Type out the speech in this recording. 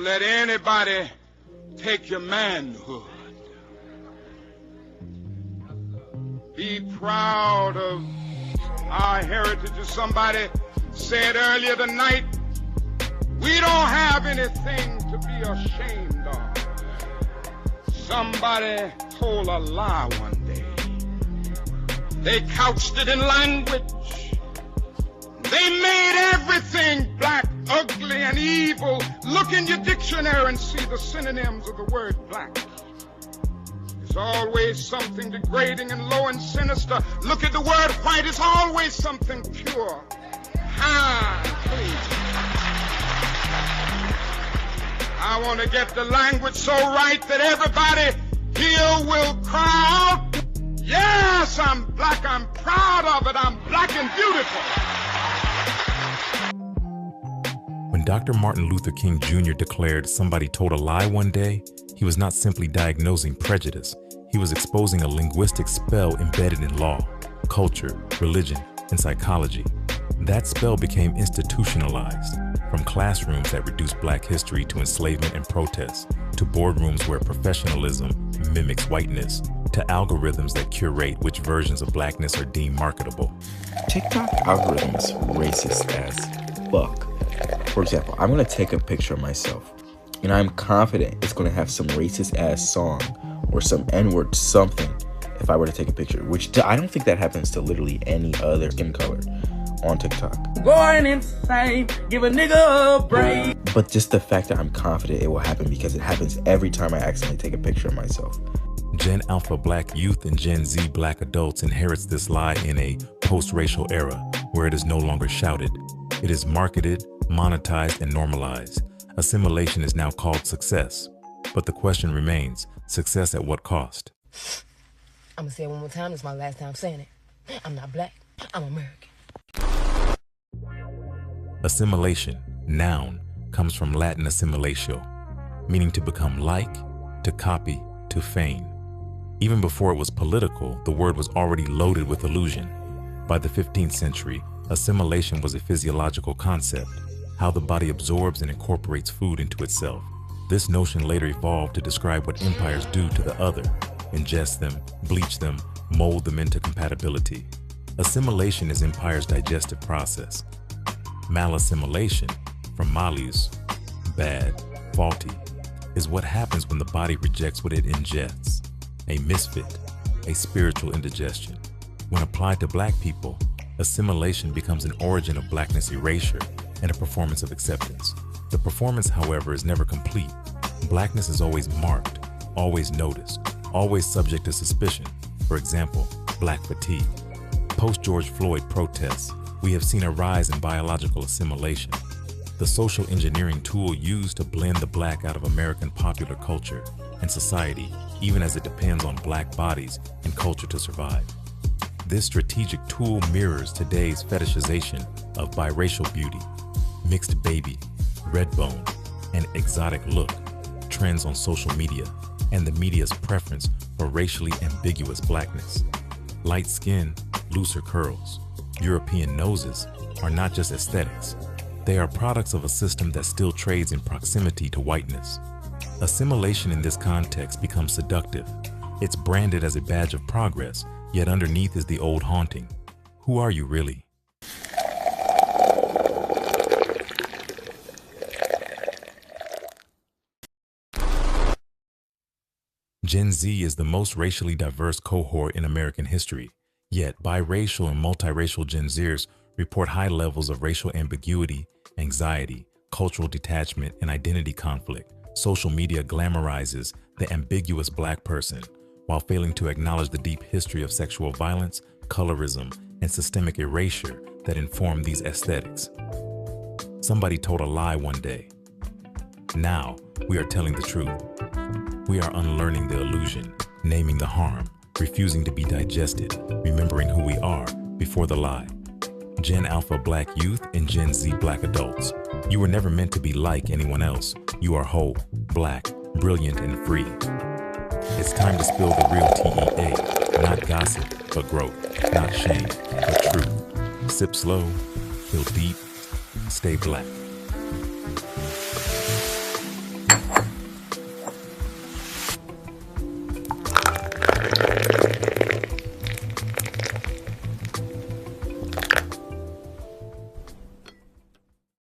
let anybody take your manhood. Be proud of our heritage. As somebody said earlier tonight, we don't have anything to be ashamed of. Somebody told a lie one day. They couched it in language. They made everything black, ugly, and evil. Look in your dictionary and see the synonyms of the word black. There's always something degrading and low and sinister. Look at the word white. It's always something pure, high, and clean. I want to get the language so right that everybody here will cry out, yes, I'm black, I'm proud of it, I'm black and beautiful. When Dr. Martin Luther King Jr. declared somebody told a lie one day, he was not simply diagnosing prejudice. He was exposing a linguistic spell embedded in law, culture, religion, and psychology. That spell became institutionalized, from classrooms that reduced black history to enslavement and protest, to boardrooms where professionalism mimics whiteness, to algorithms that curate which versions of blackness are deemed marketable. TikTok algorithm is racist as fuck. For example, I'm going to take a picture of myself, and I'm confident it's going to have some racist ass song or some N-word something if I were to take a picture, which I don't think that happens to literally any other skin color on TikTok. Going insane, give a nigga a break. But just the fact that I'm confident it will happen because it happens every time I accidentally take a picture of myself. Gen Alpha black youth and Gen Z black adults inherits this lie in a post-racial era where it is no longer shouted. It is marketed, monetized, and normalized. Assimilation is now called success. But the question remains, success at what cost? I'm gonna say it one more time. It's my last time saying it. I'm not black, I'm American. Assimilation, noun, comes from Latin assimilatio, meaning to become like, to copy, to feign. Even before it was political, the word was already loaded with illusion. By the 15th century, assimilation was a physiological concept, how the body absorbs and incorporates food into itself. This notion later evolved to describe what empires do to the other, ingest them, bleach them, mold them into compatibility. Assimilation is empire's digestive process. Malassimilation, from malus, bad, faulty, is what happens when the body rejects what it ingests, a misfit, a spiritual indigestion. When applied to black people, assimilation becomes an origin of blackness erasure and a performance of acceptance. The performance, however, is never complete. Blackness is always marked, always noticed, always subject to suspicion. For example, black fatigue. Post-George Floyd protests, we have seen a rise in biological assimilation, the social engineering tool used to blend the black out of American popular culture and society, even as it depends on black bodies and culture to survive. This strategic tool mirrors today's fetishization of biracial beauty, mixed baby, red bone, and exotic look, trends on social media, and the media's preference for racially ambiguous blackness. Light skin, looser curls, European noses are not just aesthetics. They are products of a system that still trades in proximity to whiteness. Assimilation in this context becomes seductive. It's branded as a badge of progress, yet underneath is the old haunting. Who are you really? Gen Z is the most racially diverse cohort in American history. Yet, biracial and multiracial Gen Zers report high levels of racial ambiguity, anxiety, cultural detachment, and identity conflict. Social media glamorizes the ambiguous black person while failing to acknowledge the deep history of sexual violence, colorism, and systemic erasure that inform these aesthetics. Somebody told a lie one day. Now, we are telling the truth. We are unlearning the illusion, naming the harm, refusing to be digested, remembering who we are before the lie. Gen Alpha black youth and Gen Z black adults. You were never meant to be like anyone else. You are whole, black, brilliant, and free. It's time to spill the real TEA, not gossip, but growth, not shame, but truth. Sip slow, feel deep, stay black.